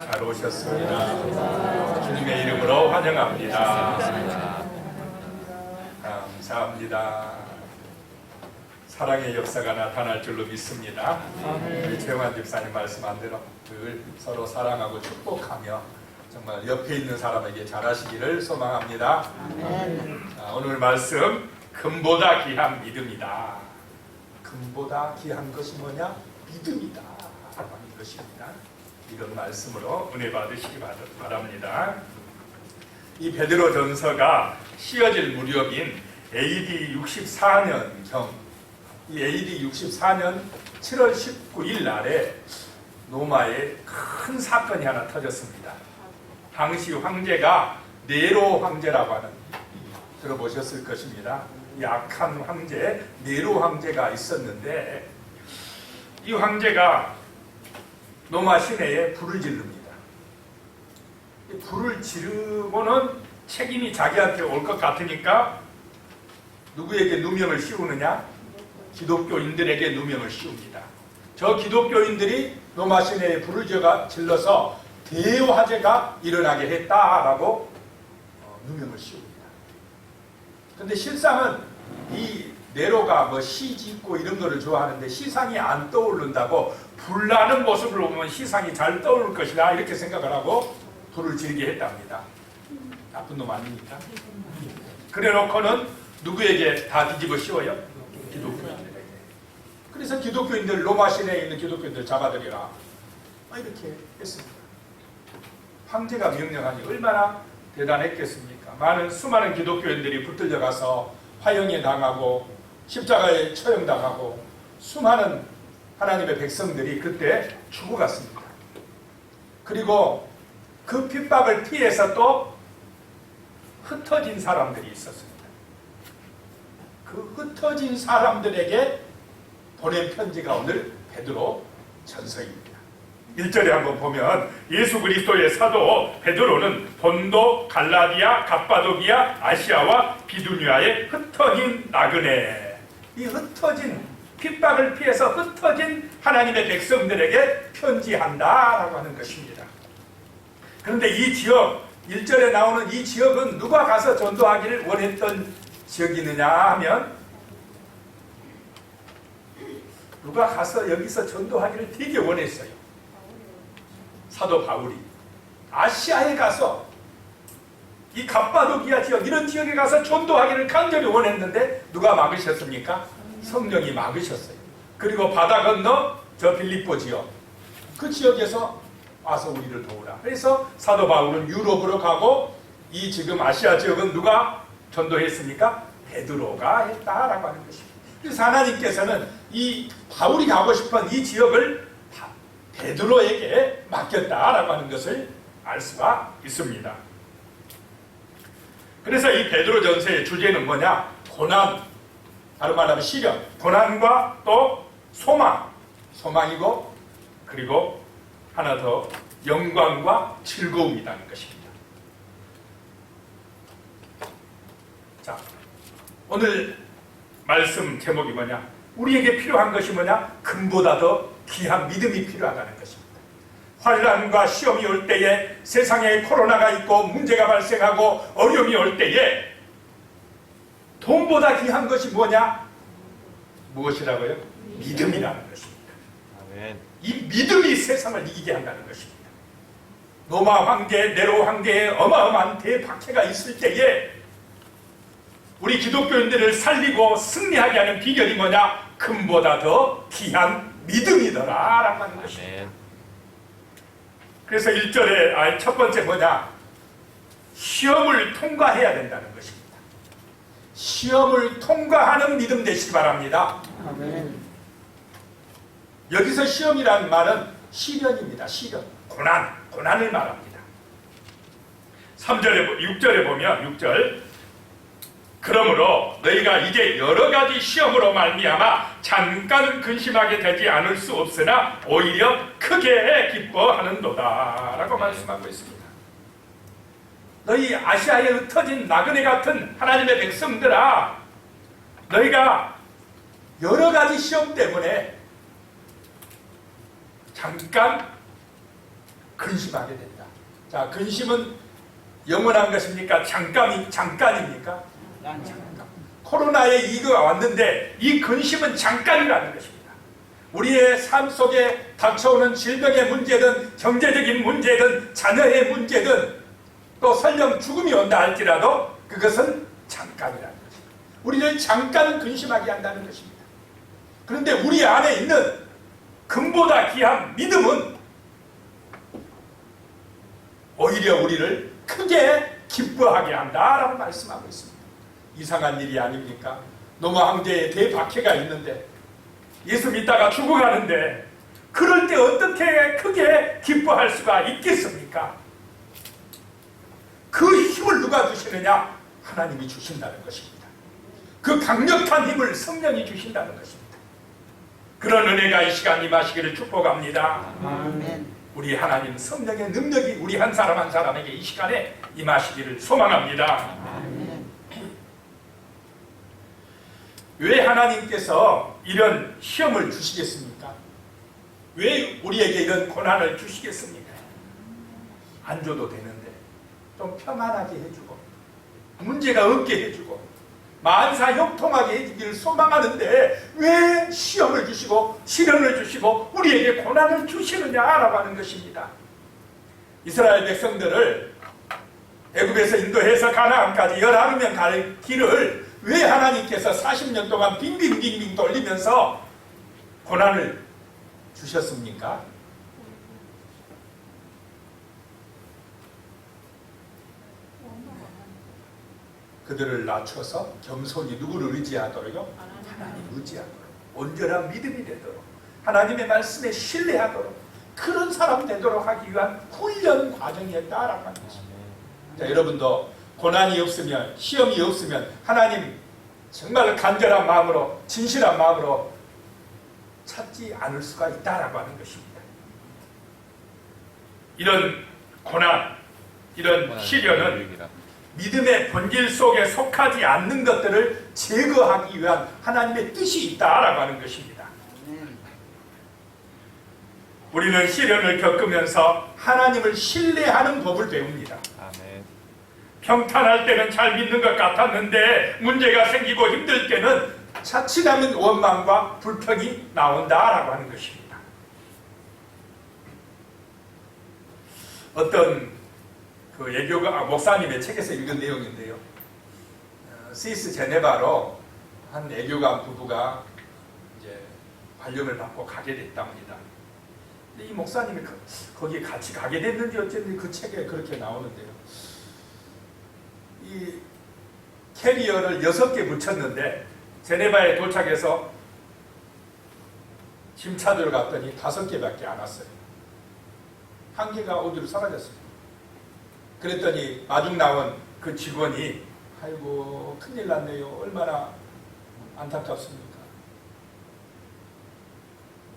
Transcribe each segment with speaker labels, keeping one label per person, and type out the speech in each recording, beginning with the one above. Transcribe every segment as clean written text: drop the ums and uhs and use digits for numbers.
Speaker 1: 잘 오셨습니다. 주님의 이름으로 환영합니다. 감사합니다. 사랑의 역사가 나타날 줄로 믿습니다. 우리 최영환 집사님 말씀한 대로 늘 서로 사랑하고 축복하며 정말 옆에 있는 사람에게 잘하시기를 소망합니다. 오늘 말씀, 금보다 귀한 믿음이다. 금보다 귀한 것이 뭐냐? 믿음이다 라고 하는 것입니다. 이런 말씀으로 은혜 받으시기 바랍니다. 이 베드로 전서가 씌어질 무렵인 AD 64년경, 이 AD 64년 7월 19일 날에 로마에 큰 사건이 하나 터졌습니다. 당시 황제가 네로 황제라고 하는, 들어보셨을 것입니다. 약한 황제, 네로 황제가 있었는데, 이 황제가 로마 시내에 불을 지릅니다. 불을 지르고는 책임이 자기한테 올 것 같으니까 누구에게 누명을 씌우느냐? 기독교인들에게 누명을 씌웁니다. 저 기독교인들이 로마 시내에 불을 질러서 대화재가 일어나게 했다라고 누명을 씌웁니다. 그런데 실상은 이 네로가 시 짓고 이런 거를 좋아하는데 시상이 안 떠오른다고, 불나는 모습을 보면 시상이 잘 떠오를 것이다 이렇게 생각을 하고 불을 지르게 했답니다. 나쁜 놈 아닙니까? 그래 놓고는 누구에게 다 뒤집어 씌워요? 기독교인들에게. 그래서 기독교인들, 로마 시내에 있는 기독교인들 잡아들여라 이렇게 했습니다. 황제가 명령하니 얼마나 대단했겠습니까? 수많은 기독교인들이 붙들려 가서 화형에 당하고 십자가에 처형당하고 수많은 하나님의 백성들이 그때 죽어갔습니다. 그리고 그 핍박을 피해서 또 흩어진 사람들이 있었습니다. 그 흩어진 사람들에게 보낸 편지가 오늘 베드로 전서입니다. 1절에 한번 보면 예수 그리스도의 사도 베드로는 본도, 갈라디아, 갑바도기아, 아시아와 비두니아의 흩어진 나그네, 이 흩어진, 핍박을 피해서 흩어진 하나님의 백성들에게 편지한다라고 하는 것입니다. 그런데 이 지역, 1절에 나오는 이 지역은 누가 가서 전도하기를 원했던 지역이느냐 하면, 누가 가서 여기서 전도하기를 되게 원했어요. 사도 바울이 아시아에 가서, 이 갑바도기아 지역, 이런 지역에 가서 전도하기를 간절히 원했는데 누가 막으셨습니까? 성령이 막으셨어요. 그리고 바다 건너 저 빌립보 지역, 그 지역에서 와서 우리를 도우라. 그래서 사도 바울은 유럽으로 가고, 이 지금 아시아 지역은 누가 전도했습니까? 베드로가 했다라고 하는 것입니다. 그래서 하나님께서는 이 바울이 가고 싶은 이 지역을 베드로에게 맡겼다라고 하는 것을 알 수가 있습니다. 그래서 이 베드로 전서의 주제는 뭐냐? 고난, 다른 말하면 시련, 고난과 또 소망, 소망이고, 그리고 하나 더 영광과 즐거움이라는 것입니다. 자, 오늘 말씀 제목이 뭐냐? 우리에게 필요한 것이 뭐냐? 금보다 더 귀한 믿음이 필요하다는 것입니다. 환난과 시험이 올 때에, 세상에 코로나가 있고 문제가 발생하고 어려움이 올 때에 돈보다 귀한 것이 뭐냐? 무엇이라고요? 믿음이라는 것입니다. 아멘. 이 믿음이 세상을 이기게 한다는 것입니다. 로마 황제, 네로 황제의 어마어마한 대박해가 있을 때에 우리 기독교인들을 살리고 승리하게 하는 비결이 뭐냐? 금보다 더 귀한 믿음이더라 라고 하는 것입니다. 그래서 1절에 첫 번째 뭐냐? 시험을 통과해야 된다는 것입니다. 시험을 통과하는 믿음 되시기 바랍니다. 아멘. 여기서 시험이라는 말은 시련입니다. 시련, 고난을 말합니다. 6절에 보면 6절, 그러므로 너희가 이제 여러 가지 시험으로 말미암아 잠깐 근심하게 되지 않을 수 없으나 오히려 크게 기뻐하는도다 라고 말씀하고 있습니다. 너희 아시아에 흩어진 나그네 같은 하나님의 백성들아, 너희가 여러 가지 시험 때문에 잠깐 근심하게 된다. 자, 근심은 영원한 것입니까? 잠깐입니까? 코로나의 이거가 왔는데 이 근심은 잠깐이라는 것입니다. 우리의 삶 속에 닥쳐오는 질병의 문제든 경제적인 문제든 자녀의 문제든 또 설령 죽음이 온다 할지라도 그것은 잠깐이라는 것입니다. 우리를 잠깐 근심하게 한다는 것입니다. 그런데 우리 안에 있는 금보다 귀한 믿음은 오히려 우리를 크게 기뻐하게 한다라고 말씀하고 있습니다. 이상한 일이 아닙니까? 노마 황제의 대박해가 있는데 예수 믿다가 죽어가는데 그럴 때 어떻게 크게 기뻐할 수가 있겠습니까? 그 힘을 누가 주시느냐? 하나님이 주신다는 것입니다. 그 강력한 힘을 성령이 주신다는 것입니다. 그런 은혜가 이 시간 임하시기를 축복합니다.
Speaker 2: 아멘.
Speaker 1: 우리 하나님 성령의 능력이 우리 한 사람 한 사람에게 이 시간에 임하시기를 소망합니다.
Speaker 2: 아멘.
Speaker 1: 왜 하나님께서 이런 시험을 주시겠습니까? 왜 우리에게 이런 고난을 주시겠습니까? 안 줘도 되는데 좀 평안하게 해주고 문제가 없게 해주고 만사 형통하게 해주기를 소망하는데 왜 시험을 주시고 시련을 주시고 우리에게 고난을 주시느냐라고 하는 것입니다. 이스라엘 백성들을 애굽에서 인도해서 가나안까지 11명 갈 길을 왜 하나님께서 40년 동안 빙빙빙빙 돌리면서 고난을 주셨습니까? 그들을 낮춰서 겸손히 누구를 의지하도록요? 하나님을 의지하도록 온전한 믿음이 되도록 하나님의 말씀에 신뢰하도록 그런 사람 되도록 하기 위한 훈련 과정이었다라고 하는 것입니다. 자, 여러분도 고난이 없으면 시험이 없으면 하나님 정말 간절한 마음으로 진실한 마음으로 찾지 않을 수가 있다라고 하는 것입니다. 이런 고난, 이런 시련은 믿음의 본질 속에 속하지 않는 것들을 제거하기 위한 하나님의 뜻이 있다라고 하는 것입니다. 우리는 시련을 겪으면서 하나님을 신뢰하는 법을 배웁니다. 평탄할 때는 잘 믿는 것 같았는데 문제가 생기고 힘들 때는 자칫하면 원망과 불평이 나온다라고 하는 것입니다. 어떤 그 예교가 목사님의 책에서 읽은 내용인데요. 스위스 제네바로 한 애교가 부부가 이제 발령을 받고 가게 됐답니다. 근데 이 목사님이 거기에 같이 가게 됐는지 어쨌든 그 책에 그렇게 나오는데요. 이 캐리어를 6개 붙였는데 제네바에 도착해서 짐 찾으러 갔더니 5개밖에 안 왔어요. 한 개가 어디로 사라졌어요. 그랬더니 마중 나온 그 직원이 아이고 큰일 났네요. 얼마나 안타깝습니까?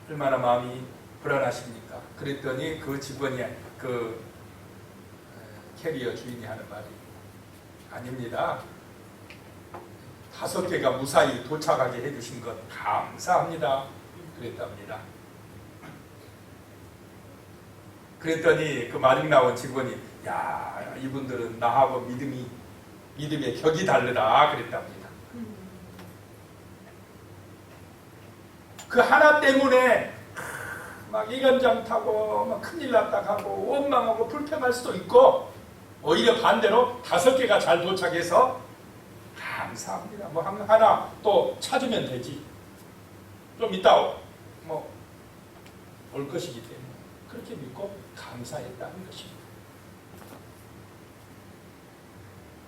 Speaker 1: 얼마나 마음이 불안하십니까? 그랬더니 그 직원이 그 캐리어 주인이 하는 말이 아닙니다. 5개가 무사히 도착하게 해주신 것 감사합니다. 그랬답니다. 그랬더니 그 마중 나온 직원이 야 이분들은 나하고 믿음의 격이 다르다 그랬답니다. 그 하나 때문에 막 이간장 타고 막 큰일 났다 하고 원망하고 불평할 수도 있고 오히려 반대로 5개가 잘 도착해서 감사합니다. 뭐 하나 또 찾으면 되지. 좀 이따 뭐 올 것이기 때문에 그렇게 믿고 감사했다는 것입니다.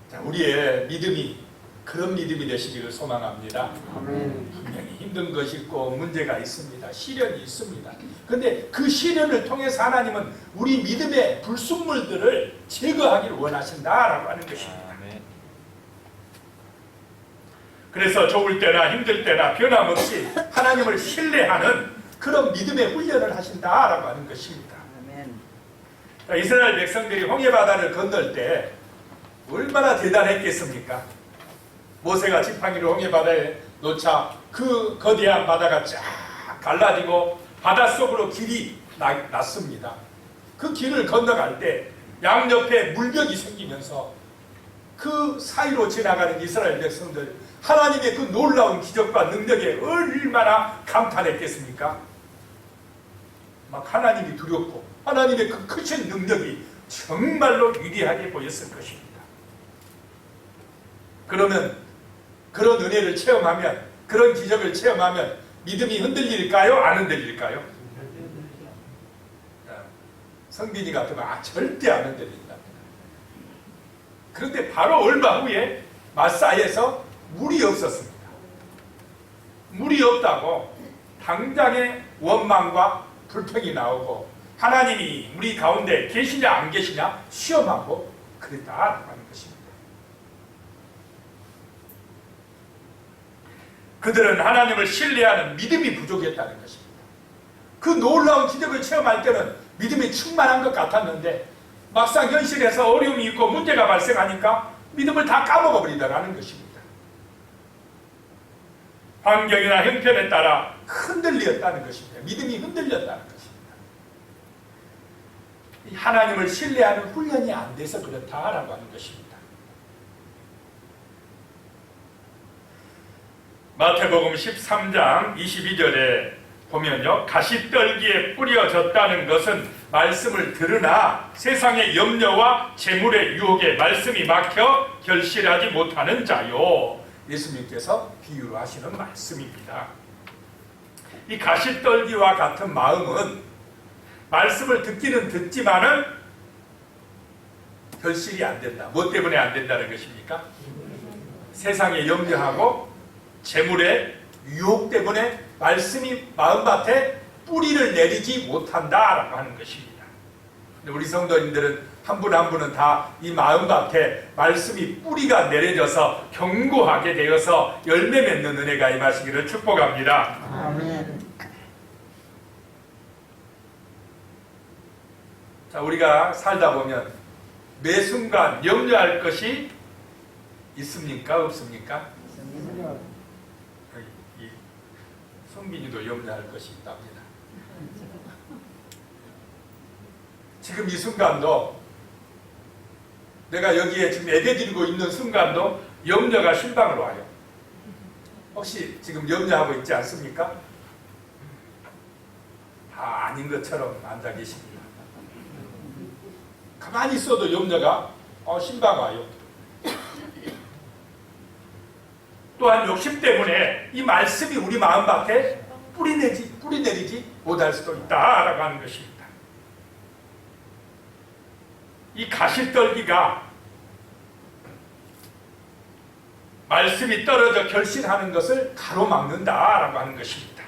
Speaker 1: 자, 우리의 믿음이 그런 믿음이 되시기를 소망합니다. 분명히 힘든 것이 있고 문제가 있습니다. 시련이 있습니다. 그런데 그 시련을 통해서 하나님은 우리 믿음의 불순물들을 제거하기를 원하신다라고 하는 것입니다. 그래서 좋을 때나 힘들 때나 변함없이 하나님을 신뢰하는 그런 믿음의 훈련을 하신다라고 하는 것입니다. 자, 이스라엘 백성들이 홍해바다를 건널 때 얼마나 대단했겠습니까? 모세가 지팡이를 홍해바다에 놓자 그 거대한 바다가 쫙 갈라지고 바닷속으로 길이 났습니다. 그 길을 건너갈 때 양옆에 물벽이 생기면서 그 사이로 지나가는 이스라엘 백성들, 하나님의 그 놀라운 기적과 능력에 얼마나 감탄했겠습니까? 막 하나님이 두렵고 하나님의 그 크신 능력이 정말로 위대하게 보였을 것입니다. 그러면 그런 은혜를 체험하면, 그런 기적을 체험하면 믿음이 흔들릴까요? 안 흔들릴까요? 성빈이 같으면 절대 안 흔들린다. 그런데 바로 얼마 후에 마사에서 물이 없었습니다. 물이 없다고 당장에 원망과 불평이 나오고 하나님이 우리 가운데 계시냐 안 계시냐 시험하고 그랬다라고 하는 것입니다. 그들은 하나님을 신뢰하는 믿음이 부족했다는 것입니다. 그 놀라운 기적을 체험할 때는 믿음이 충만한 것 같았는데 막상 현실에서 어려움이 있고 문제가 발생하니까 믿음을 다 까먹어버리더라는 것입니다. 환경이나 형편에 따라 흔들렸다는 것입니다. 믿음이 흔들렸다는 것입니다. 하나님을 신뢰하는 훈련이 안 돼서 그렇다라고 하는 것입니다. 마태복음 13장 22절에 보면요, 가시떨기에 뿌려졌다는 것은 말씀을 들으나 세상의 염려와 재물의 유혹에 말씀이 막혀 결실하지 못하는 자요. 예수님께서 비유로 하시는 말씀입니다. 이 가시떨기와 같은 마음은 말씀을 듣기는 듣지만은 결실이 안 된다. 뭐 때문에 안 된다는 것입니까? 세상에 염려하고 재물의 유혹 때문에 말씀이 마음밭에 뿌리를 내리지 못한다라고 하는 것입니다. 우리 성도님들은 한 분 한 분은 다 이 마음밭에 말씀이 뿌리가 내려져서 견고하게 되어서 열매 맺는 은혜가 임하시기를 축복합니다.
Speaker 2: 아멘.
Speaker 1: 자, 우리가 살다 보면 매 순간 염려할 것이 있습니까? 없습니까? 이 성빈이도 염려할 것이 있답니다. 지금 이 순간도 내가 여기에 지금 예배드리고 있는 순간도 염려가 심방으로 와요. 혹시 지금 염려하고 있지 않습니까? 다 아닌 것처럼 앉아 계십니다. 가만히 있어도 염려가 심방 와요. 또한 욕심 때문에 이 말씀이 우리 마음밭에 뿌리 내리지 못할 수도 있다라고 하는 것입니다. 이 가시떨기가 말씀이 떨어져 결실하는 것을 가로막는다라고 하는 것입니다.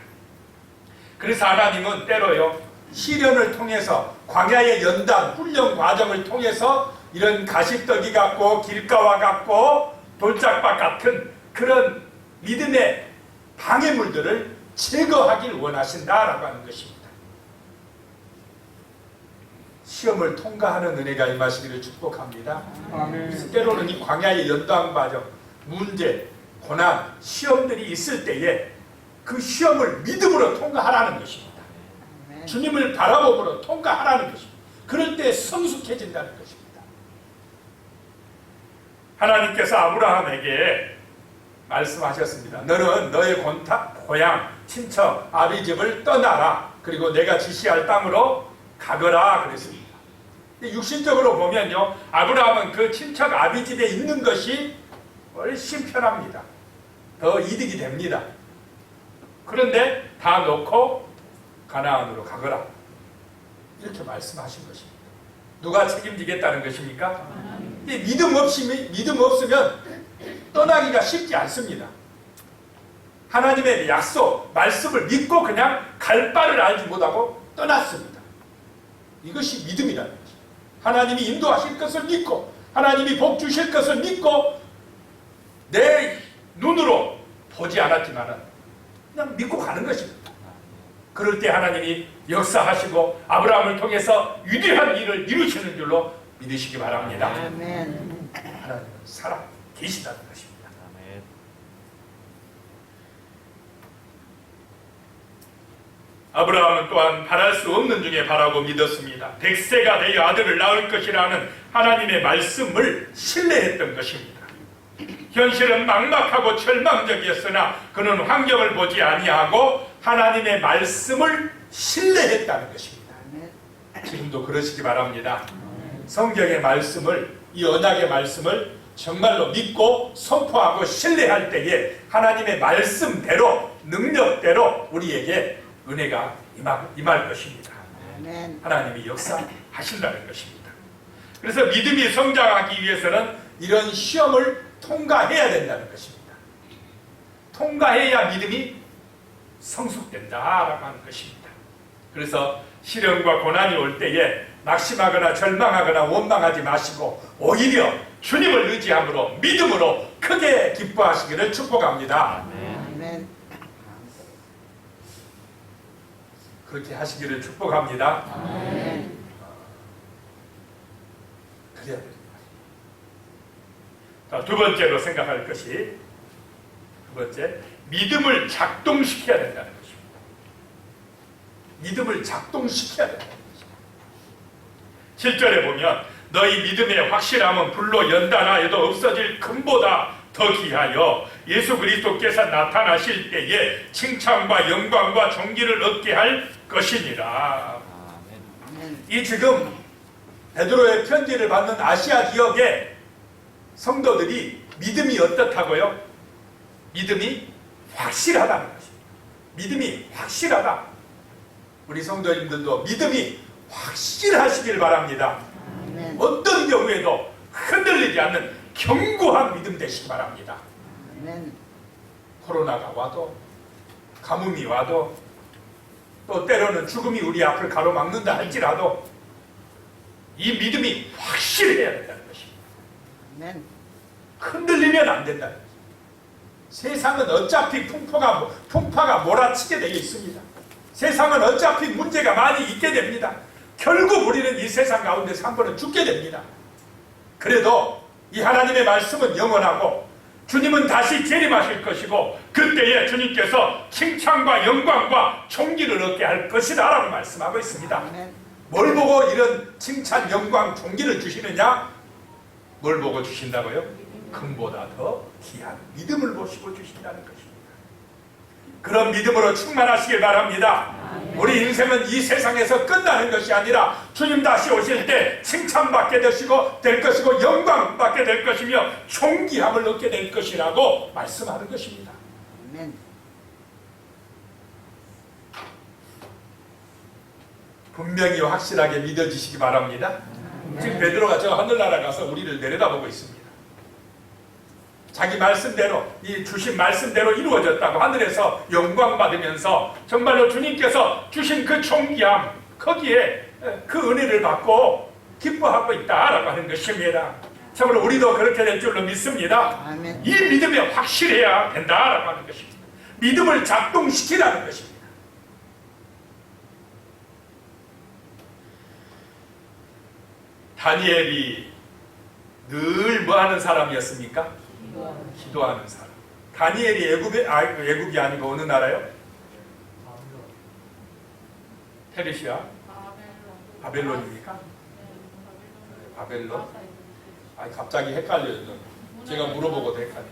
Speaker 1: 그래서 하나님은 때로요, 시련을 통해서 광야의 연단, 훈련 과정을 통해서 이런 가시떨기 같고 길가와 같고 돌짝밭 같은 그런 믿음의 방해물들을 제거하길 원하신다라고 하는 것입니다. 시험을 통과하는 은혜가 임하시기를 축복합니다.
Speaker 2: 아멘.
Speaker 1: 때로는 이 광야의 연단 과정, 문제, 고난, 시험들이 있을 때에 그 시험을 믿음으로 통과하라는 것입니다. 주님을 바라보므로 통과하라는 것입니다. 그럴 때 성숙해진다는 것입니다. 하나님께서 아브라함에게 말씀하셨습니다. 너는 너의 고향, 친척, 아비 집을 떠나라. 그리고 내가 지시할 땅으로 가거라 그랬습니다. 육신적으로 보면요, 아브라함은 그 친척 아비 집에 있는 것이 훨씬 편합니다. 더 이득이 됩니다. 그런데 다 놓고 가나안으로 가거라 이렇게 말씀하신 것입니다. 누가 책임지겠다는 것입니까? 믿음 없으면 떠나기가 쉽지 않습니다. 하나님의 약속, 말씀을 믿고 그냥 갈 바를 알지 못하고 떠났습니다. 이것이 믿음이라는 것입니다. 하나님이 인도하실 것을 믿고 하나님이 복 주실 것을 믿고 내 눈으로 보지 않았지만 그냥 믿고 가는 것입니다. 그럴 때 하나님이 역사하시고 아브라함을 통해서 위대한 일을 이루시는 줄로 믿으시기 바랍니다.
Speaker 2: 아멘.
Speaker 1: 하나님은 살아 계시다는 것입니다. 아브라함은 또한 바랄 수 없는 중에 바라고 믿었습니다. 100세가 되어 아들을 낳을 것이라는 하나님의 말씀을 신뢰했던 것입니다. 현실은 막막하고 절망적이었으나 그는 환경을 보지 아니하고 하나님의 말씀을 신뢰했다는 것입니다. 지금도 그러시기 바랍니다. 성경의 말씀을, 이 언약의 말씀을 정말로 믿고 선포하고 신뢰할 때에 하나님의 말씀대로, 능력대로 우리에게 은혜가 임할 것입니다. 하나님이 역사하신다는 것입니다. 그래서 믿음이 성장하기 위해서는 이런 시험을 통과해야 된다는 것입니다. 통과해야 믿음이 성숙된다라고 하는 것입니다. 그래서 시련과 고난이 올 때에 낙심하거나 절망하거나 원망하지 마시고 오히려 주님을 의지함으로 믿음으로 크게 기뻐하시기를 축복합니다.
Speaker 2: 아멘.
Speaker 1: 그렇게 하시기를 축복합니다.
Speaker 2: 아멘.
Speaker 1: 그래야 됩니다. 자, 두 번째로 생각할 것이, 두 번째, 믿음을 작동시켜야 된다는 것입니다. 믿음을 작동시켜야 된다는 것입니다. 7절에 보면 너희 믿음의 확실함은 불로 연단하여도 없어질 금보다 더 귀하여 예수 그리스도께서 나타나실 때에 칭찬과 영광과 존귀를 얻게 할 것이니라. 이 지금 베드로의 편지를 받는 아시아 지역의 성도들이 믿음이 어떻다고요? 믿음이 확실하다는 것입니다. 믿음이 확실하다. 우리 성도님들도 믿음이 확실하시길 바랍니다.
Speaker 2: 아멘.
Speaker 1: 어떤 경우에도 흔들리지 않는 견고한 믿음 되시기 바랍니다.
Speaker 2: 아멘.
Speaker 1: 코로나가 와도, 가뭄이 와도, 또 때로는 죽음이 우리 앞을 가로막는다 할지라도 이 믿음이 확실해야 된다는 것입니다.
Speaker 2: 아멘.
Speaker 1: 흔들리면 안 된다는 것입니다. 세상은 어차피 풍파가 몰아치게 되어 있습니다. 세상은 어차피 문제가 많이 있게 됩니다. 결국 우리는 이 세상 가운데서 한 번은 죽게 됩니다. 그래도 이 하나님의 말씀은 영원하고 주님은 다시 재림하실 것이고 그때에 주님께서 칭찬과 영광과 존귀를 얻게 할 것이다 라고 말씀하고 있습니다.
Speaker 2: 아멘.
Speaker 1: 뭘 보고 이런 칭찬, 영광, 존귀를 주시느냐? 뭘 보고 주신다고요? 금보다 더 귀한 믿음을 보시고 주신다는 것입니다. 그런 믿음으로 충만하시길 바랍니다. 우리 인생은 이 세상에서 끝나는 것이 아니라 주님 다시 오실 때 칭찬받게 될 것이고 영광받게 될 것이며 존귀함을 얻게 될 것이라고 말씀하는 것입니다.
Speaker 2: 아멘.
Speaker 1: 분명히 확실하게 믿어지시기 바랍니다. 지금 베드로가 저 하늘나라 가서 우리를 내려다보고 있습니다. 자기 말씀대로, 이 주신 말씀대로 이루어졌다고 하늘에서 영광 받으면서 정말로 주님께서 주신 그 존귀함, 거기에 그 은혜를 받고 기뻐하고 있다라고 하는 것입니다. 참으로 우리도 그렇게 될 줄로 믿습니다.
Speaker 2: 아멘.
Speaker 1: 이 믿음이 확실해야 된다라고 하는 것입니다. 믿음을 작동시키라는 것입니다. 다니엘이 늘 뭐 하는 사람이었습니까? 기도하는 사람. 다니엘이 애굽이 아니고 어느 나라요? 페르시아? 바벨론입니까? 바벨론? 갑자기 헷갈려요. 제가 물어보고도 헷갈려요.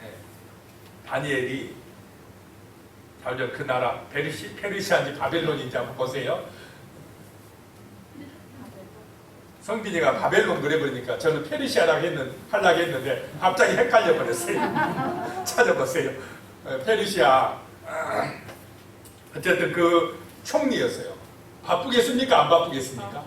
Speaker 1: 네. 다니엘이 그 나라 페르시아인지 바벨론인지 한번 보세요. 성빈이가 바벨론 그래버리니까 저는 페르시아라고 하려고 했는데 갑자기 헷갈려 버렸어요. 찾아보세요. 페르시아 어쨌든 그 총리였어요. 바쁘겠습니까? 안 바쁘겠습니까?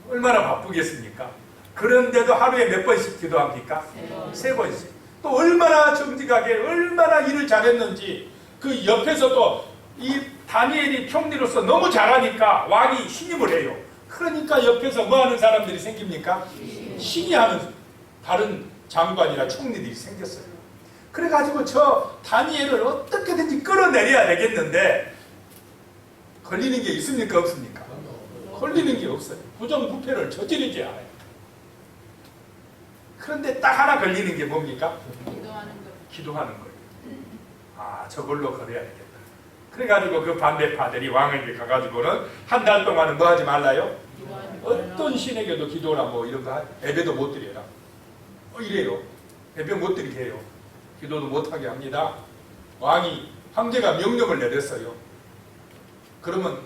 Speaker 1: 얼마나 바쁘겠습니까? 그런데도 하루에 몇 번씩 기도합니까? 3번씩. 또 얼마나 정직하게 얼마나 일을 잘했는지 그 옆에서도 이 다니엘이 총리로서 너무 잘하니까 왕이 신임을 해요. 그러니까 옆에서 뭐 하는 사람들이 생깁니까? 신의하는 다른 장관이나 총리들이 생겼어요. 그래가지고 저 다니엘을 어떻게든지 끌어내려야 되겠는데 걸리는 게 있습니까? 없습니까? 걸리는 게 없어요. 부정부패를 저지르지 않아요. 그런데 딱 하나 걸리는 게 뭡니까? 기도하는 거예요. 저걸로 걸어야 되겠다. 그래가지고 그 반대파들이 왕에게 가가지고는 한 달 동안은 뭐 하지 말라요? 어떤 신에게도 기도나 뭐 이런 거 예배도 못 드려라. 이래요. 예배 못 드리게 해요. 기도도 못하게 합니다. 왕이 황제가 명령을 내렸어요. 그러면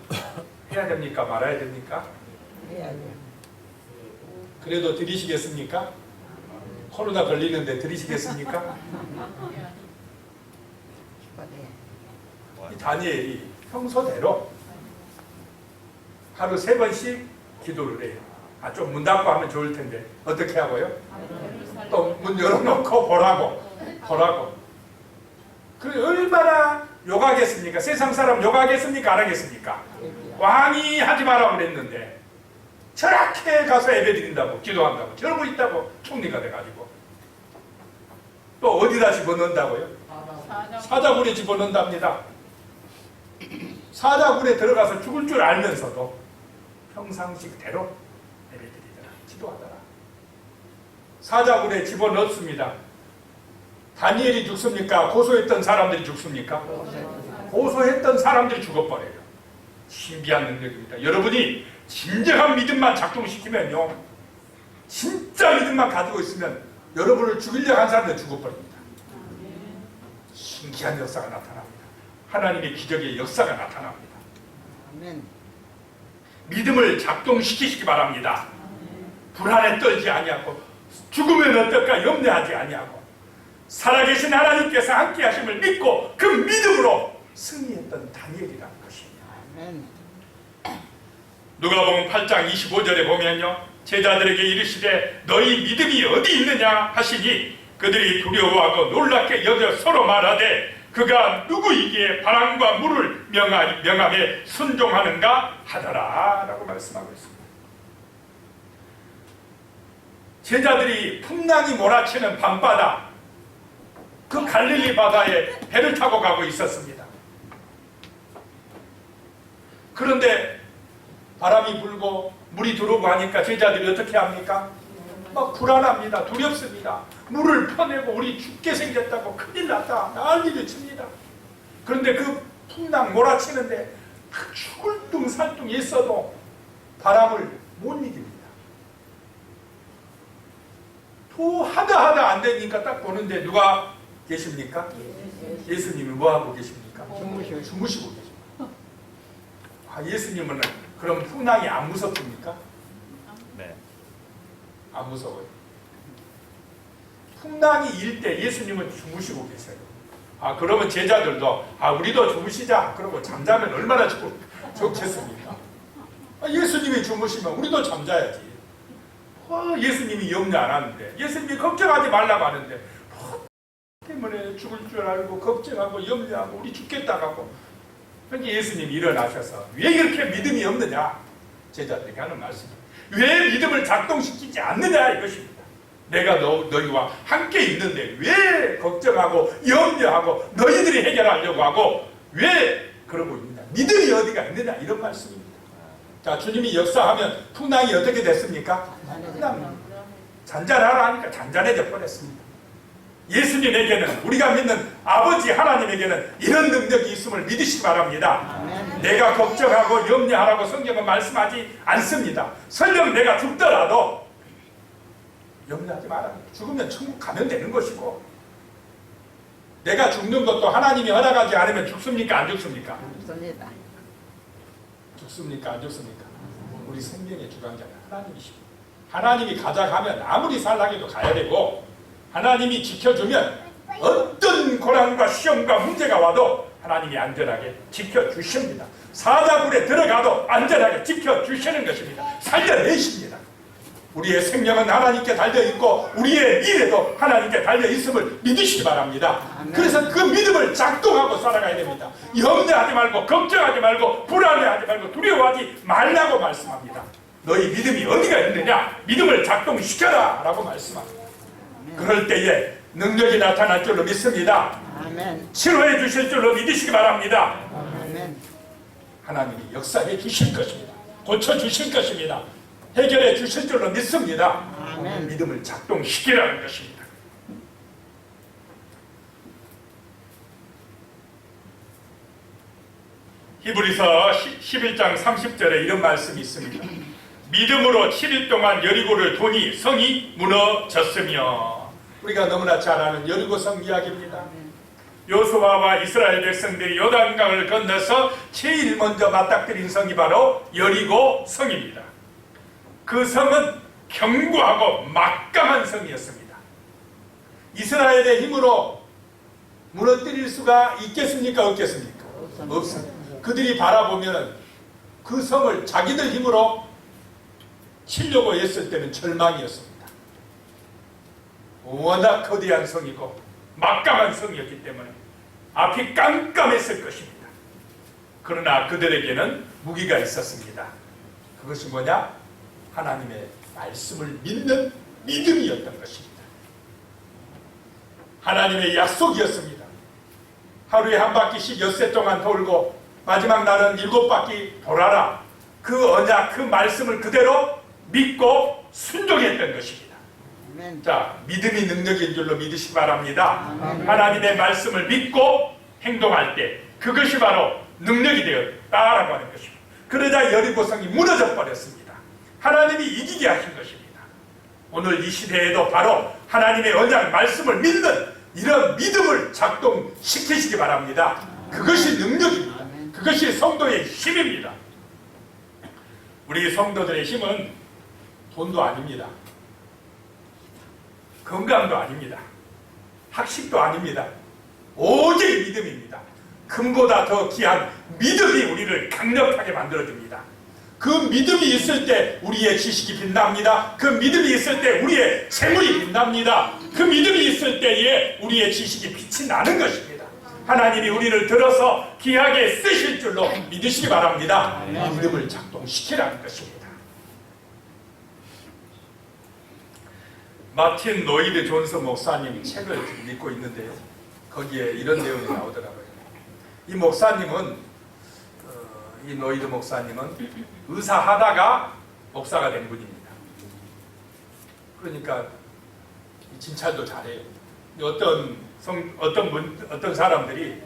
Speaker 1: 해야 됩니까? 말아야 됩니까?
Speaker 2: 해야죠.
Speaker 1: 그래도 드리시겠습니까? 코로나 걸리는데 드리시겠습니까? 이 다니엘이 평소대로 하루 3번씩 기도를 해요. 좀 문 닫고 하면 좋을 텐데 어떻게 하고요? 또 문 열어놓고 보라고. 그래 얼마나 욕하겠습니까? 세상 사람 욕하겠습니까? 안 하겠습니까? 왕이 하지 마라 그랬는데 저렇게 가서 예배 드린다고 기도한다고 저러고 있다고 총리가 돼가지고 또 어디다 집어넣는다고요? 사자굴에 집어넣는답니다. 사자굴에 들어가서 죽을 줄 알면서도 평상식대로 예배드리더라, 기도하더라. 사자굴에 집어넣습니다. 다니엘이 죽습니까? 고소했던 사람들이 죽습니까? 고소했던 사람들이 죽어버려요. 신비한 능력입니다. 여러분이 진정한 믿음만 작동시키면요, 진짜 믿음만 가지고 있으면 여러분을 죽이려고 한 사람들 죽어버립니다. 신기한 역사가 나타납니다. 하나님의 기적의 역사가 나타납니다.
Speaker 2: 아멘.
Speaker 1: 믿음을 작동시키시기 바랍니다. 불안에 떨지 아니하고 죽으면 어떨까 염려하지 아니하고 살아계신 하나님께서 함께 하심을 믿고 그 믿음으로 승리했던 다니엘이라는 것입니다.
Speaker 2: 아멘.
Speaker 1: 누가복음 8장 25절에 보면요, 제자들에게 이르시되 너희 믿음이 어디 있느냐 하시니 그들이 두려워하고 놀랍게 여겨 서로 말하되 그가 누구이기에 바람과 물을 명함에 순종하는가 하더라 라고 말씀하고 있습니다. 제자들이 풍랑이 몰아치는 밤바다, 그 갈릴리 바다에 배를 타고 가고 있었습니다. 그런데 바람이 불고 물이 들어오고 하니까 제자들이 어떻게 합니까? 막 불안합니다. 두렵습니다. 물을 퍼내고 우리 죽게 생겼다고 큰일 났다 난리를 칩니다. 그런데 그 풍랑 몰아치는데 죽을 둥 살 둥 있어도 바람을 못 이깁니다. 또 하다 안 되니까 딱 보는데 누가 계십니까? 예수님이 뭐하고 계십니까? 주무시고 계십니다. 예수님은 그럼 풍랑이 안 무섭습니까?
Speaker 3: 네.
Speaker 1: 안 무서워요. 풍랑이 일 때 예수님은 주무시고 계세요. 그러면 제자들도 우리도 주무시자 그러고 잠자면 얼마나 좋겠습니까? 예수님이 주무시면 우리도 잠자야지. 예수님이 염려 안 하는데, 예수님이 걱정하지 말라고 하는데 때문에 죽을 줄 알고 걱정하고 염려하고 우리 죽겠다 하고, 그러니까 예수님이 일어나셔서 왜 이렇게 믿음이 없느냐 제자들에게 하는 말씀입니다. 왜 믿음을 작동시키지 않느냐 이것입니다. 내가 너희와 함께 있는데 왜 걱정하고 염려하고 너희들이 해결하려고 하고 왜 그러고 있느냐, 믿음이 어디가 있느냐 이런 말씀입니다. 자, 주님이 역사하면 풍랑이 어떻게 됐습니까? 잔잔하라 하니까 잔잔해져 버렸습니다. 예수님에게는, 우리가 믿는 아버지 하나님에게는 이런 능력이 있음을 믿으시기 바랍니다. 내가 걱정하고 염려하라고 성경은 말씀하지 않습니다. 설령 내가 죽더라도 염려하지 마라. 죽으면 천국 가면 되는 것이고, 내가 죽는 것도 하나님이 허락하지 않으면 죽습니까? 안 죽습니까?
Speaker 2: 죽습니다.
Speaker 1: 죽습니까? 안 죽습니까? 우리 생명의 주관자는 하나님이십니다. 하나님이 가자 하면 아무리 살라해도 가야 되고, 하나님이 지켜주면 어떤 고난과 시험과 문제가 와도 하나님이 안전하게 지켜주십니다. 사자굴에 들어가도 안전하게 지켜주시는 것입니다. 살려내십니다. 우리의 생명은 하나님께 달려있고 우리의 미래도 하나님께 달려있음을 믿으시기 바랍니다. 그래서 그 믿음을 작동하고 살아가야 됩니다. 염려하지 말고 걱정하지 말고 불안해하지 말고 두려워하지 말라고 말씀합니다. 너희 믿음이 어디가 있느냐? 믿음을 작동시켜라 라고 말씀합니다. 그럴 때에 능력이 나타날 줄로 믿습니다.
Speaker 2: 아멘.
Speaker 1: 치료해 주실 줄로 믿으시기 바랍니다.
Speaker 2: 아멘.
Speaker 1: 하나님이 역사해 주실 것입니다. 고쳐 주실 것입니다. 해결해 주실 줄로 믿습니다.
Speaker 2: 아멘.
Speaker 1: 믿음을 작동시키라는 것입니다. 히브리서 11장 30절에 이런 말씀이 있습니다. 믿음으로 7일 동안 여리고를 도니 성이 무너졌으며. 우리가 너무나 잘 아는 여리고 성 이야기입니다. 여호수아와 이스라엘 백성들이 요단강을 건너서 제일 먼저 맞닥뜨린 성이 바로 여리고 성입니다. 그 성은 견고하고 막강한 성이었습니다. 이스라엘의 힘으로 무너뜨릴 수가 있겠습니까? 없겠습니까? 없습니다. 그들이 바라보면 그 성을 자기들 힘으로 치려고 했을 때는 절망이었습니다. 워낙 거대한 성이고 막강한 성이었기 때문에 앞이 깜깜했을 것입니다. 그러나 그들에게는 무기가 있었습니다. 그것이 뭐냐? 하나님의 말씀을 믿는 믿음이었던 것입니다. 하나님의 약속이었습니다. 하루에 한 바퀴씩 엿새 동안 돌고 마지막 날은 7바퀴 돌아라. 그 언약, 그 말씀을 그대로 믿고 순종했던 것입니다.
Speaker 2: 아멘.
Speaker 1: 자, 믿음이 능력인 줄로 믿으시기 바랍니다.
Speaker 2: 아멘.
Speaker 1: 하나님의 말씀을 믿고 행동할 때 그것이 바로 능력이 되었다라고 하는 것입니다. 그러자 여리고성이 무너져 버렸습니다. 하나님이 이기게 하신 것입니다. 오늘 이 시대에도 바로 하나님의 언약 말씀을 믿는 이런 믿음을 작동시키시기 바랍니다. 그것이 능력입니다. 그것이 성도의 힘입니다. 우리 성도들의 힘은 돈도 아닙니다. 건강도 아닙니다. 학식도 아닙니다. 오직 믿음입니다. 금보다 더 귀한 믿음이 우리를 강력하게 만들어줍니다. 그 믿음이 있을 때 우리의 지식이 빛납니다. 그 믿음이 있을 때 우리의 재물이 빛납니다. 그 믿음이 있을 때에 우리의 지식이 빛이 나는 것입니다. 하나님이 우리를 들어서 귀하게 쓰실 줄로 믿으시기 바랍니다. 믿음을 작동시키라는 것입니다. 마틴 노이드 존스 목사님 책을 지금 읽고 있는데요. 거기에 이런 내용이 나오더라고요. 이 목사님은 이 노이드 목사님은 의사하다가 목사가 된 분입니다. 그러니까 진찰도 잘해요. 어떤 사람들이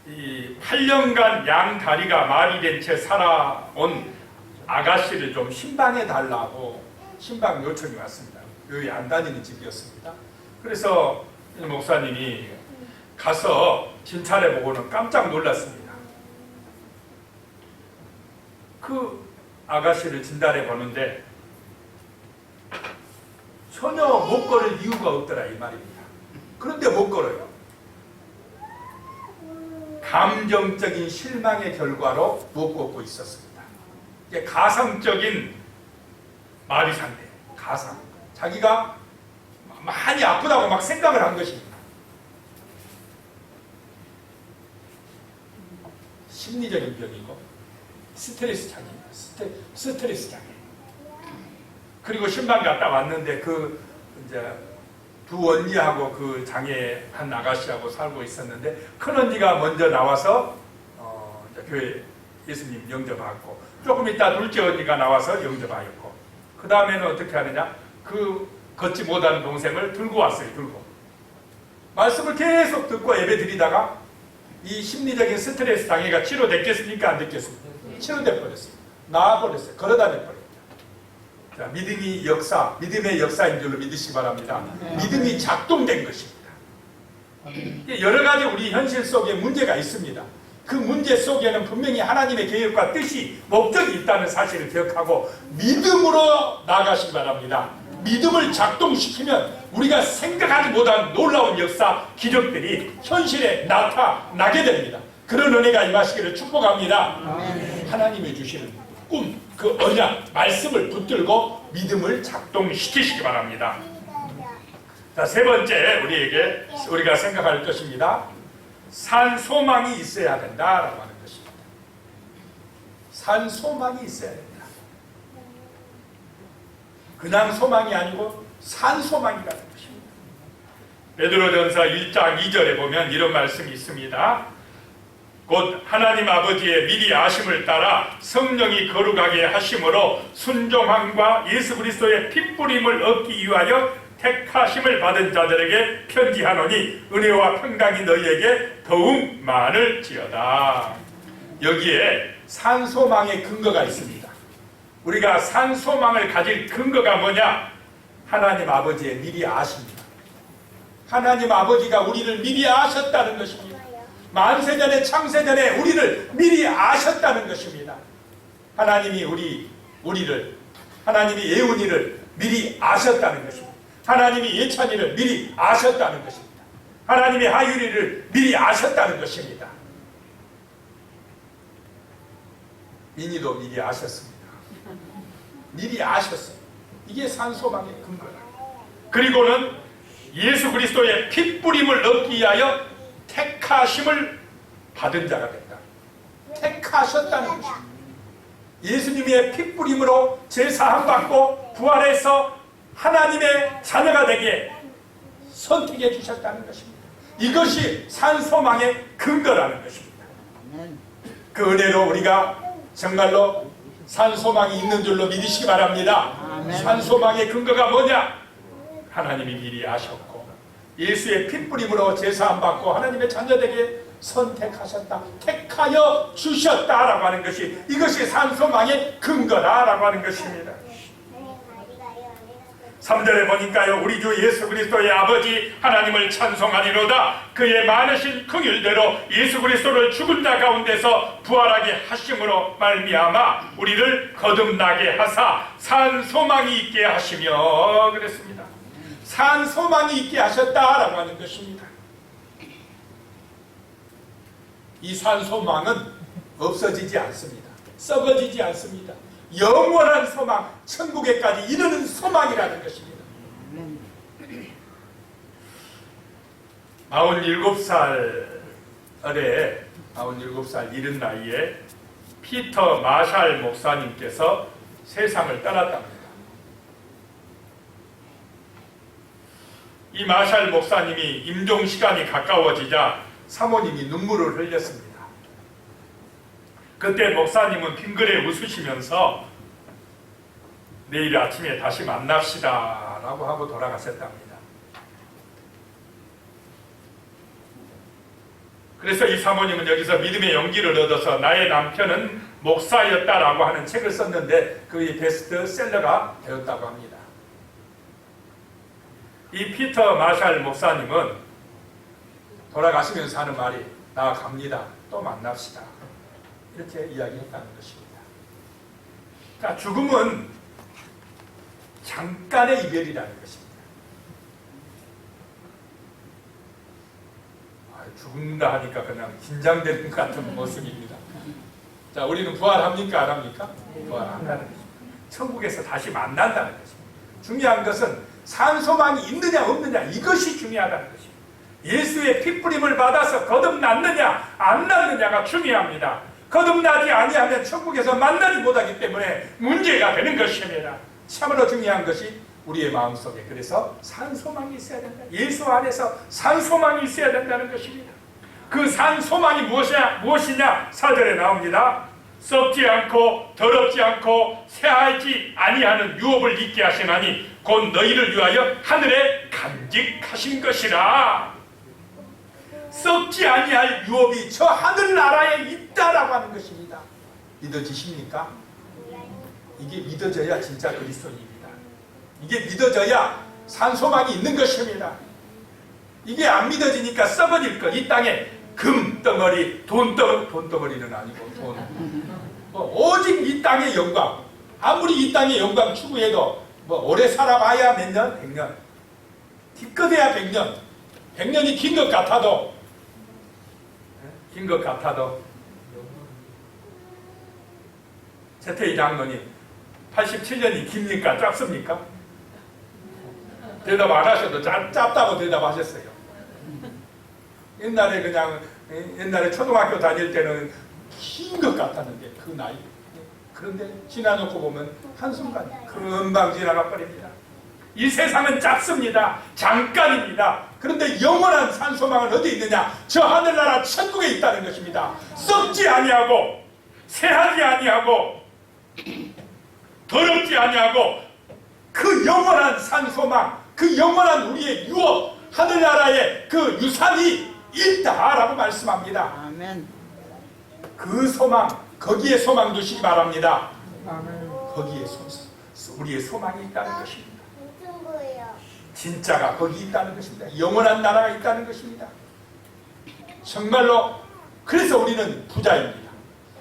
Speaker 1: 이 8년간 양 다리가 말이 된 채 살아온 아가씨를 좀 신방해 달라고 신방 요청이 왔습니다. 여기 안 다니는 집이었습니다. 그래서 이 목사님이 가서 진찰해보고는 깜짝 놀랐습니다. 그 아가씨를 진단해보는데 전혀 못 걸을 이유가 없더라 이 말입니다. 그런데 못 걸어요. 감정적인 실망의 결과로 못 걷고 있었습니다. 이게 가상적인 말이 산대. 가상. 자기가 많이 아프다고 막 생각을 한 것입니다. 심리적인 병이고 스트레스 장애입니다. 스트레스 장애. 그리고 신방 갔다 왔는데 그 이제 두 언니하고 그 장애 한 아가씨하고 살고 있었는데 큰 언니가 먼저 나와서 이제 교회 예수님 영접하고 조금 있다 둘째 언니가 나와서 영접하였고 그 다음에는 어떻게 하느냐? 그 걷지 못하는 동생을 들고 왔어요. 들고 말씀을 계속 듣고 예배 드리다가 이 심리적인 스트레스 장애가 치료됐겠습니까? 안 됐겠습니까? 치료돼 버렸어요. 나아버렸어요. 걸어다녀 버렸어요. 자, 믿음이 역사, 믿음의 역사인 줄로 믿으시기 바랍니다. 믿음이 작동된 것입니다. 여러 가지 우리 현실 속에 문제가 있습니다. 그 문제 속에는 분명히 하나님의 계획과 뜻이, 목적이 있다는 사실을 기억하고 믿음으로 나아가시기 바랍니다. 믿음을 작동시키면 우리가 생각하지 못한 놀라운 역사, 기적들이 현실에 나타나게 됩니다. 그런 은혜가 임하시기를 축복합니다. 하나님이 주시는 꿈, 그 언약, 말씀을 붙들고 믿음을 작동시키시기 바랍니다. 자, 세 번째 우리가 생각할 것입니다. 산 소망이 있어야 된다라고 하는 것입니다. 산 소망이 있어야 된다. 그냥 소망이 아니고 산 소망이라는 것입니다. 베드로전서 1장 2절에 보면 이런 말씀이 있습니다. 곧 하나님 아버지의 미리 아심을 따라 성령이 거룩하게 하심으로 순종함과 예수 그리스도의 핏부림을 얻기 위하여 택하심을 받은 자들에게 편지하노니 은혜와 평강이 너희에게 더욱 많을지어다. 여기에 산소망의 근거가 있습니다. 우리가 산소망을 가질 근거가 뭐냐? 하나님 아버지의 미리 아십니다. 하나님 아버지가 우리를 미리 아셨다는 것입니다. 만세전에 창세전에 우리를 미리 아셨다는 것입니다. 하나님이 우리를 하나님이 예훈이를 미리 아셨다는 것입니다. 하나님이 예찬이를 미리 아셨다는 것입니다. 하나님이 하율이를 미리 아셨다는 것입니다. 민희도 미리 아셨습니다. 미리 아셨어요. 이게 산소망의 근거다. 그리고는 예수 그리스도의 핏뿌림을 얻기 위하여 택하심을 받은 자가 된다. 택하셨다는 것입니다. 예수님의 핏뿌림으로 제사함 받고 부활해서 하나님의 자녀가 되게 선택해 주셨다는 것입니다. 이것이 산소망의 근거라는 것입니다. 그 은혜로 우리가 정말로 산소망이 있는 줄로 믿으시기 바랍니다. 산소망의 근거가 뭐냐? 하나님이 미리 아셨고 예수의 핏뿌림으로 제사함 받고 하나님의 자녀되게 선택하셨다, 택하여 주셨다라고 하는 것이, 이것이 산소망의 근거다라고 하는 것입니다. 3절에 보니까요, 우리 주 예수 그리스도의 아버지 하나님을 찬송하리로다. 그의 많으신 긍휼대로 예수 그리스도를 죽은 자 가운데서 부활하게 하심으로 말미암아 우리를 거듭나게 하사 산소망이 있게 하시며, 그랬습니다. 산소망이 있게 하셨다라고 하는 것입니다. 이 산소망은 없어지지 않습니다. 썩어지지 않습니다. 영원한 소망, 천국에까지 이르는 소망이라는 것입니다. 47살 이른 나이에 피터 마샬 목사님께서 세상을 떠났답니다. 이 마샬 목사님이 임종 시간이 가까워지자 사모님이 눈물을 흘렸습니다. 그때 목사님은 빙그레 웃으시면서 내일 아침에 다시 만납시다 라고 하고 돌아가셨답니다. 그래서 이 사모님은 여기서 믿음의 용기를 얻어서 나의 남편은 목사였다라고 하는 책을 썼는데 그의 베스트셀러가 되었다고 합니다. 이 피터 마샬 목사님은 돌아가시면서 하는 말이 나 갑니다. 또 만납시다. 이렇게 이야기했다는 것입니다. 자, 죽음은 잠깐의 이별이라는 것입니다. 죽는다 하니까 그냥 긴장되는 것 같은 모습입니다. 자, 우리는 부활합니까? 안 합니까? 부활한다는 것입니다. 천국에서 다시 만난다는 것입니다. 중요한 것은 산소망이 있느냐 없느냐, 이것이 중요하다는 것입니다. 예수의 핏뿌림을 받아서 거듭났느냐 안 났느냐가 중요합니다. 거듭나지 아니하면 천국에서 만나지 못하기 때문에 문제가 되는 것입니다. 참으로 중요한 것이 우리의 마음속에, 그래서 산소망이 있어야 된다. 예수 안에서 산소망이 있어야 된다는 것입니다. 그 산소망이 무엇이냐? 4절에 나옵니다. 썩지 않고 더럽지 않고 새하지 아니하는 유업을 잊게 하시나니 곧 너희를 위하여 하늘에 간직하신 것이라. 썩지 아니할 유업이 저 하늘나라에 있다라고 하는 것입니다. 믿어지십니까? 이게 믿어져야 진짜 그리스도인입니다. 이게 믿어져야 산소망이 있는 것입니다. 이게 안 믿어지니까 썩어질 것. 이 땅에 금덩어리, 돈덩어리는 아니고 오직 이 땅의 영광, 아무리 이 땅의 영광 추구해도 오래 살아봐야 몇 년? 100년. 기껏해야 100년. 100년이 긴 것 같아도 최태희 장로님 87년이 깁니까? 짧습니까? 대답 안 하셔도 짧다고 대답하셨어요. 옛날에 초등학교 다닐 때는 긴 것 같았는데 그 나이, 그런데 지나놓고 보면 한순간 금방 지나가 버립니다. 이 세상은 짧습니다. 잠깐입니다. 그런데 영원한 산소망은 어디 있느냐? 저 하늘나라 천국에 있다는 것입니다. 썩지 아니하고 새하지 아니하고 더럽지 아니하고 그 영원한 산소망, 그 영원한 우리의 유업, 하늘나라의 그 유산이 있다라고 말씀합니다.
Speaker 2: 아멘.
Speaker 1: 그 소망, 거기에 소망 두시기 바랍니다.
Speaker 2: 아멘.
Speaker 1: 거기에 우리의 소망이 있다는 것입니다.
Speaker 3: 무슨 거예요?
Speaker 1: 진짜가 거기 있다는 것입니다. 영원한 나라가 있다는 것입니다. 정말로 그래서 우리는 부자입니다.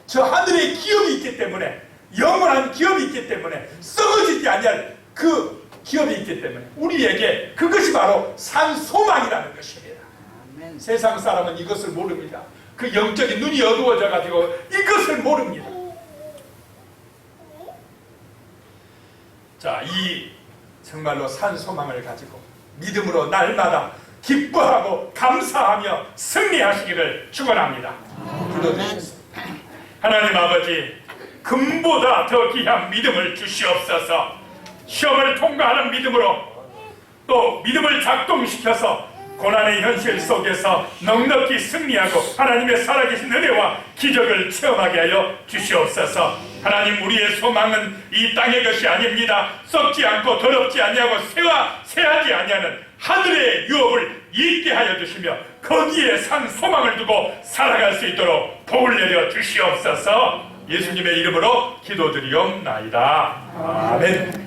Speaker 1: 저 하늘에 기업이 있기 때문에, 영원한 기업이 있기 때문에, 썩어지지 아니할 그 기업이 있기 때문에 우리에게 그것이 바로 산 소망이라는 것입니다.
Speaker 2: 아멘.
Speaker 1: 세상 사람은 이것을 모릅니다. 그 영적인 눈이 어두워져 가지고 이것을 모릅니다. 자, 이 정말로 산 소망을 가지고 믿음으로 날마다 기뻐하고 감사하며 승리하시기를 축원합니다. 기도드리겠습니다. 하나님 아버지, 금보다 더 귀한 믿음을 주시옵소서. 시험을 통과하는 믿음으로, 또 믿음을 작동시켜서 고난의 현실 속에서 넉넉히 승리하고 하나님의 살아계신 은혜와 기적을 체험하게 하여 주시옵소서. 하나님, 우리의 소망은 이 땅의 것이 아닙니다. 썩지 않고 더럽지 아니하고 새하지 아니하는 하늘의 유업을 잊게 하여 주시며 거기에 산 소망을 두고 살아갈 수 있도록 복을 내려 주시옵소서. 예수님의 이름으로 기도드리옵나이다. 아멘.